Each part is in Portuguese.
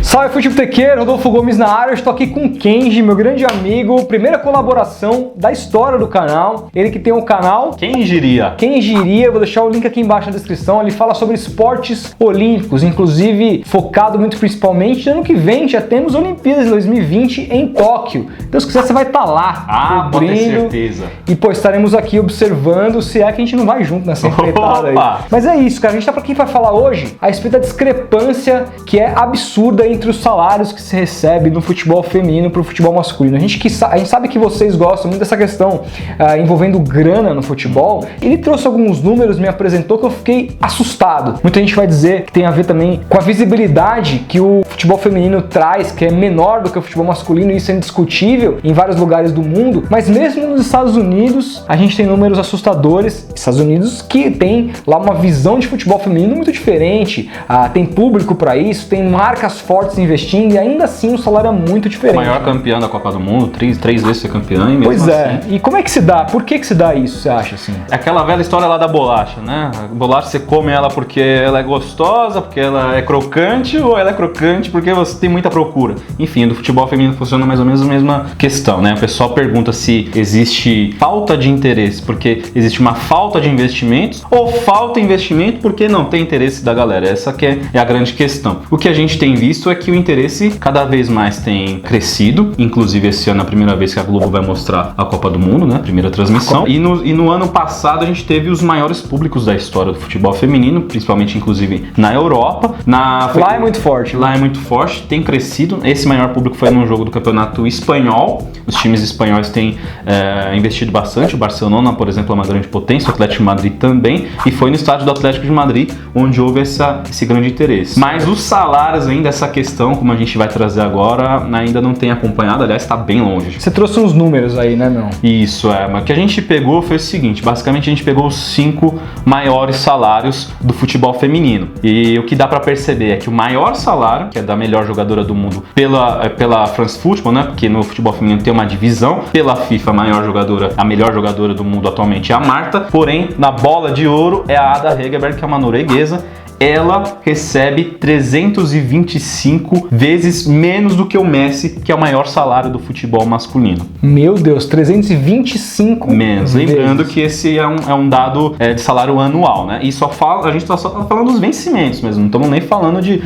Salve futeboltequeiro, Rodolfo Gomes na área, eu estou aqui com o Kenji, meu grande amigo, primeira colaboração da história do canal, ele que tem um canal... Quem diria? Quem diria, vou deixar o link aqui embaixo na descrição, ele fala sobre esportes olímpicos, inclusive focado muito principalmente no ano que vem, já temos Olimpíadas em 2020 em Tóquio, então se quiser você vai estar lá, pode ter certeza. E pô, estaremos aqui observando se é que a gente não vai junto nessa empreitada aí. Mas é isso, cara, a gente tá pra quem vai falar hoje a respeito da discrepância que é absurda entre os salários que se recebe no futebol feminino para o futebol masculino. A gente sabe que vocês gostam muito dessa questão envolvendo grana no futebol. Ele trouxe alguns números, me apresentou que eu fiquei assustado. Muita gente vai dizer que tem a ver também com a visibilidade que o futebol feminino traz, que é menor do que o futebol masculino, e isso é indiscutível em vários lugares do mundo, mas mesmo nos Estados Unidos a gente tem números assustadores. Estados Unidos que tem lá uma visão de futebol feminino muito diferente, tem público para isso, tem marcas fortes investindo e ainda assim o salário é muito diferente. Maior campeã da Copa do Mundo, três vezes ser campeã e mesmo pois é, assim... E como é que se dá? Por que se dá isso, você acha assim? É aquela velha história lá da bolacha, né? A bolacha você come ela porque ela é gostosa, porque ela é crocante, ou ela é crocante porque você tem muita procura. Enfim, do futebol feminino funciona mais ou menos a mesma questão, né? O pessoal pergunta se existe falta de interesse porque existe uma falta de investimentos, ou falta de investimento porque não tem interesse da galera. Essa que é a grande questão. O que a gente tem visto é que o interesse cada vez mais tem crescido, inclusive esse ano é a primeira vez que a Globo vai mostrar a Copa do Mundo, né? Primeira transmissão. E no ano passado a gente teve os maiores públicos da história do futebol feminino, principalmente inclusive na Europa. Lá é muito forte. Lá é muito forte, tem crescido. Esse maior público foi num jogo do campeonato espanhol. Os times espanhóis têm investido bastante. O Barcelona, por exemplo, é uma grande potência, o Atlético de Madrid também. E foi no estádio do Atlético de Madrid onde houve esse grande interesse. Mas os salários ainda, essa questão, como a gente vai trazer agora, ainda não tem acompanhado, aliás, está bem longe. Você trouxe uns números aí, né, meu? Isso, mas o que a gente pegou foi o seguinte, basicamente a gente pegou os 5 maiores salários do futebol feminino. E o que dá pra perceber é que o maior salário, que é da melhor jogadora do mundo pela France Football, né, porque no futebol feminino tem uma divisão, pela FIFA a melhor jogadora do mundo atualmente é a Marta, porém, na bola de ouro é a Ada Hegerberg, que é uma norueguesa. Ela recebe 325 vezes menos do que o Messi, que é o maior salário do futebol masculino. Meu Deus, 325 menos. Lembrando que esse é um dado de salário anual, né? E a gente só tá falando dos vencimentos mesmo, não estamos nem falando de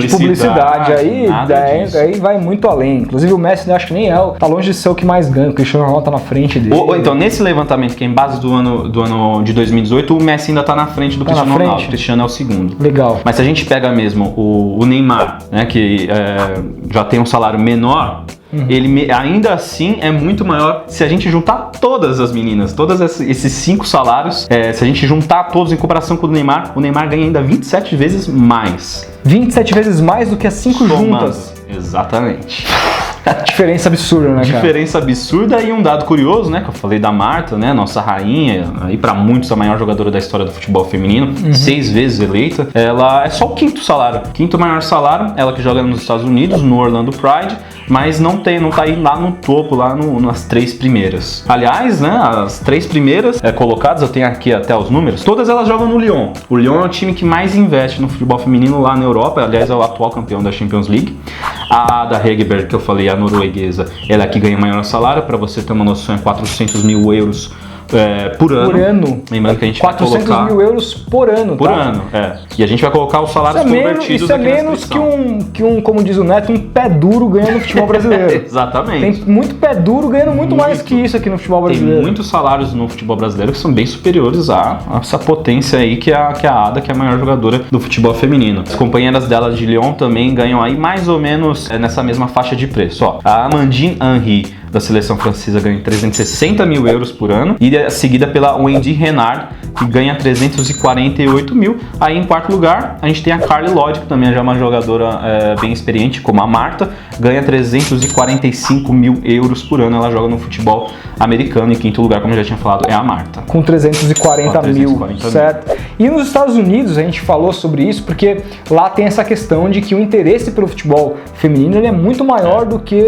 publicidade. Aí vai muito além. Inclusive o Messi, acho que nem tá longe de ser o que mais ganha, o Cristiano Ronaldo tá na frente dele. Então, nesse levantamento, que é em base do ano de 2018, o Messi ainda tá na frente do Cristiano Ronaldo. O Cristiano é o segundo. Legal. Mas se a gente pega mesmo o Neymar, né, que já tem um salário menor, ele ainda assim é muito maior. Se a gente juntar todas as meninas, todos esses 5 salários, se a gente juntar todos em comparação com o Neymar ganha ainda 27 vezes mais. 27 vezes mais do que as 5 juntas. Exatamente. Diferença absurda, né, cara? Diferença absurda. E um dado curioso, né, que eu falei da Marta, né, nossa rainha, aí pra muitos a maior jogadora da história do futebol feminino, 6 vezes eleita. Ela é só o 5º salário, 5º maior salário, ela que joga nos Estados Unidos, no Orlando Pride, mas não tá aí lá no topo, lá nas 3 primeiras. Aliás, né, as 3 primeiras colocadas, eu tenho aqui até os números, todas elas jogam no Lyon. O Lyon é o time que mais investe no futebol feminino lá na Europa, aliás é o atual campeão da Champions League. A Ada Hegerberg, que eu falei, a norueguesa, ela é que ganha maior salário, para você ter uma noção, é 400 mil euros por ano. Lembrando que a gente 400 vai colocar... mil euros por ano, Por ano, E a gente vai colocar os salários convertidos. Isso é menos que um, como diz o Neto, um pé duro ganhando no futebol brasileiro. Exatamente. Tem muito pé duro ganhando muito mais que isso aqui no futebol brasileiro. Tem muitos salários no futebol brasileiro que são bem superiores a essa potência aí que é a Ada, que é a maior jogadora do futebol feminino. As companheiras dela de Lyon também ganham aí mais ou menos nessa mesma faixa de preço. A Amandine Henry, da seleção francesa, ganha 360 mil euros por ano, e é seguida pela Wendy Renard, que ganha 348 mil. Aí em quarto lugar a gente tem a Carly Lloyd, que também já é uma jogadora bem experiente, como a Marta, ganha 345 mil euros por ano. Ela joga no futebol americano. Em quinto lugar, como eu já tinha falado, é a Marta. Com 340 mil, certo? E nos Estados Unidos, a gente falou sobre isso porque lá tem essa questão de que o interesse pelo futebol feminino ele é muito maior do que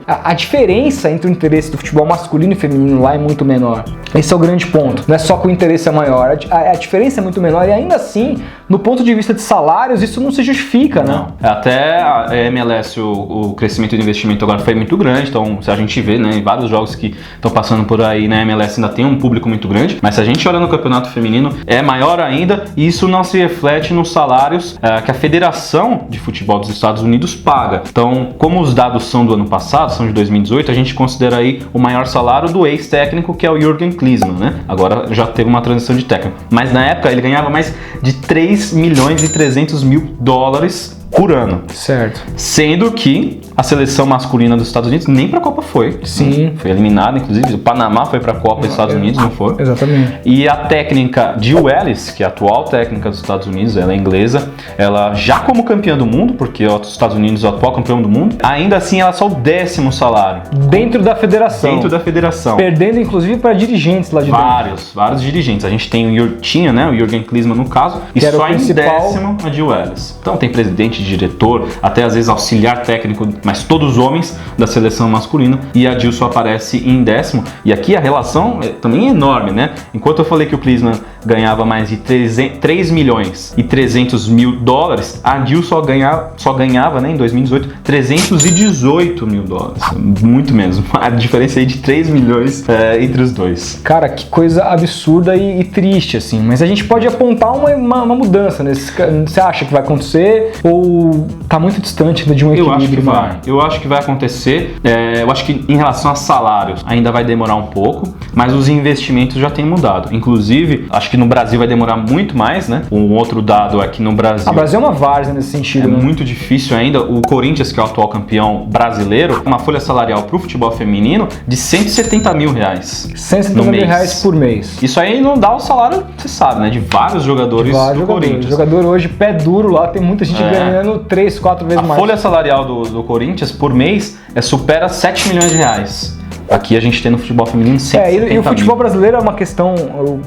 a diferença entre o interesse do futebol masculino e feminino lá é muito menor. Esse é o grande ponto. Não é só que o interesse é maior, a diferença é muito menor e ainda assim, no ponto de vista de salários, isso não se justifica, né? Não. Até a MLS, o crescimento do investimento agora foi muito grande, então se a gente vê, né, em vários jogos que estão passando por aí na MLS ainda tem um público muito grande, mas se a gente olha no campeonato feminino, é maior ainda e isso não se reflete nos salários que a Federação de Futebol dos Estados Unidos paga. Então, como os dados são do ano passado, são de 2018, a gente considera aí o maior salário do ex-técnico, que é o Jürgen Klinsmann, né? Agora já teve uma transição de técnico. Mas na época ele ganhava mais de 3 milhões e 300 mil dólares por ano. Certo. Sendo que a seleção masculina dos Estados Unidos nem para a Copa foi. Sim. Foi eliminada, inclusive. O Panamá foi para a Copa dos Estados Unidos, não foi? Exatamente. E a técnica Jill Ellis, que é a atual técnica dos Estados Unidos, ela é inglesa, ela já como campeã do mundo, porque os Estados Unidos é o atual campeão do mundo, ainda assim ela é só o 10º salário. Dentro da federação. Dentro da federação. Perdendo, inclusive, para dirigentes lá de dentro. Vários dirigentes. A gente tem tinha, né, o Jürgen Klinsmann no caso, e que só em 10º a Jill Ellis. Então tem presidente, diretor, até às vezes auxiliar técnico, mas todos homens da seleção masculina, e a Jill só aparece em 10º. E aqui a relação também é enorme, né? Enquanto eu falei que o Klinsmann ganhava mais de 3 milhões e 300 mil dólares, a Jill só ganhava, né, em 2018, 318 mil dólares. Muito menos. A diferença aí de 3 milhões entre os dois. Cara, que coisa absurda e triste, assim. Mas a gente pode apontar uma mudança nesse. Você acha que vai acontecer ou tá muito distante de um equilíbrio? Eu acho que vai. Eu acho que vai acontecer. Eu acho que em relação a salários ainda vai demorar um pouco, mas os investimentos já têm mudado. Inclusive, acho que no Brasil vai demorar muito mais, né? Um outro dado é que no Brasil... O Brasil é uma várzea nesse sentido, né? Muito difícil ainda. O Corinthians, que é o atual campeão brasileiro, uma folha salarial pro futebol feminino de 170 mil reais. 170 mil reais por mês. Isso aí não dá o salário, você sabe, né? De vários jogadores do Corinthians. O jogador hoje, pé duro lá, tem muita gente ganhando 3, 4 vezes mais. A folha salarial do Corinthians por mês supera 7 milhões de reais. Aqui a gente tem no futebol feminino 170 e o futebol brasileiro é uma questão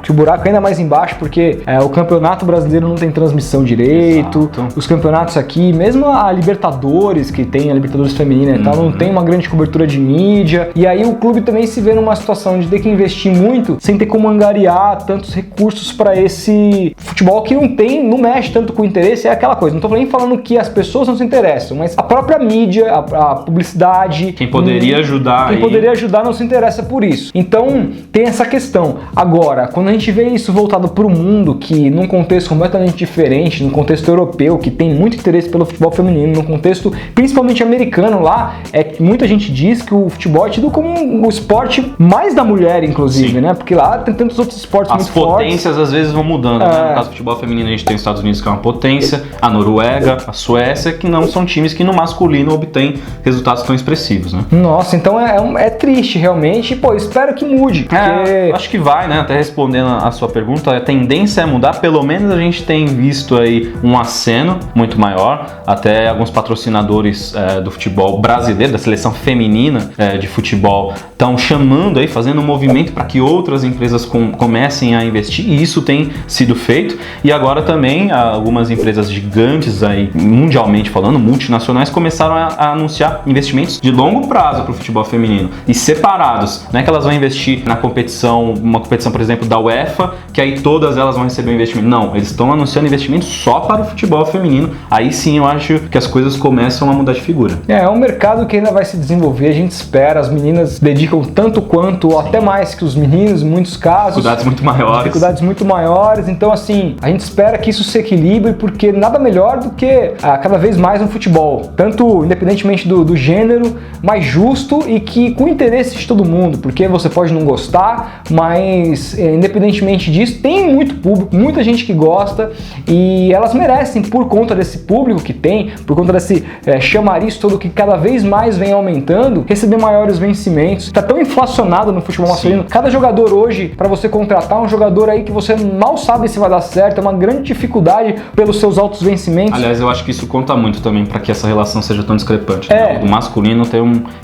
que o buraco é ainda mais embaixo, porque o campeonato brasileiro não tem transmissão direito. Exato. Os campeonatos aqui, mesmo a Libertadores, que tem a Libertadores feminina e tal, não tem uma grande cobertura de mídia. E aí o clube também se vê numa situação de ter que investir muito sem ter como angariar tantos recursos para esse futebol que não mexe tanto com o interesse. É aquela coisa, não tô nem falando que as pessoas não se interessam, mas a própria mídia, a publicidade... Quem poderia ajudar não se interessa por isso. Então, tem essa questão. Agora, quando a gente vê isso voltado para o mundo, que num contexto completamente diferente, num contexto europeu, que tem muito interesse pelo futebol feminino, num contexto principalmente americano lá, muita gente diz que o futebol é tido como o esporte mais da mulher, inclusive, Sim. né? Porque lá tem tantos outros esportes muito fortes. As potências às vezes vão mudando, né? No caso do futebol feminino, a gente tem os Estados Unidos, que é uma potência, a Noruega, a Suécia, que não são times que no masculino obtêm resultados tão expressivos, né? Nossa, então é triste realmente, pô, espero que mude, porque... acho que vai, né, até respondendo a sua pergunta, a tendência é mudar, pelo menos a gente tem visto aí um aceno muito maior, até alguns patrocinadores do futebol brasileiro, da seleção feminina de futebol, estão chamando aí, fazendo um movimento para que outras empresas comecem a investir, e isso tem sido feito, e agora também algumas empresas gigantes aí, mundialmente falando, multinacionais, começaram a anunciar investimentos de longo prazo para o futebol feminino, e separados, não é que elas vão investir na competição, uma competição, por exemplo, da UEFA, que aí todas elas vão receber um investimento. Não, eles estão anunciando investimento só para o futebol feminino. Aí sim eu acho que as coisas começam a mudar de figura. É um mercado que ainda vai se desenvolver, a gente espera, as meninas dedicam tanto quanto, ou até mais que os meninos, em muitos casos. Dificuldades muito maiores, então assim, a gente espera que isso se equilibre, porque nada melhor do que cada vez mais um futebol, tanto independentemente do gênero, mais justo e que com interesse de todo mundo, porque você pode não gostar, mas independentemente disso, tem muito público, muita gente que gosta, e elas merecem, por conta desse público que tem, por conta desse chamariz todo que cada vez mais vem aumentando, receber maiores vencimentos. Tá tão inflacionado no futebol masculino. Cada jogador hoje, para você contratar um jogador aí que você mal sabe se vai dar certo, é uma grande dificuldade pelos seus altos vencimentos. Aliás, eu acho que isso conta muito também para que essa relação seja tão discrepante. Né? O masculino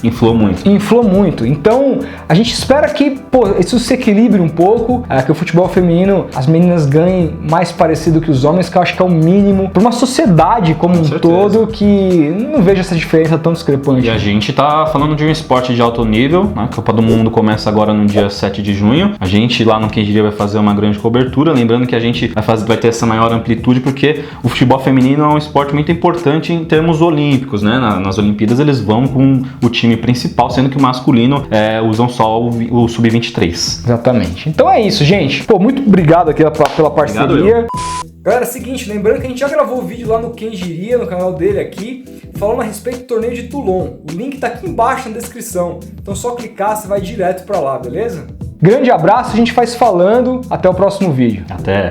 inflou muito. Inflou muito. muito. Então, a gente espera que, isso se equilibre um pouco, que o futebol feminino, as meninas ganhem mais parecido que os homens, que eu acho que é o mínimo para uma sociedade como um todo, que não vejo essa diferença tão discrepante. E a gente tá falando de um esporte de alto nível, né? A Copa do Mundo começa agora no dia 7 de junho. A gente lá no Quem Diria vai fazer uma grande cobertura, lembrando que a gente vai ter essa maior amplitude, porque o futebol feminino é um esporte muito importante em termos olímpicos, né? Nas Olimpíadas eles vão com o time principal, sendo que o masculino usam só o sub-23. Exatamente. Então é isso, gente. Muito obrigado aqui pela parceria. Galera, seguinte, lembrando que a gente já gravou o vídeo lá no Quem Diria, no canal dele aqui, falando a respeito do torneio de Toulon. O link tá aqui embaixo na descrição. Então só clicar, você vai direto pra lá, beleza? Grande abraço, a gente vai se falando. Até o próximo vídeo. Até!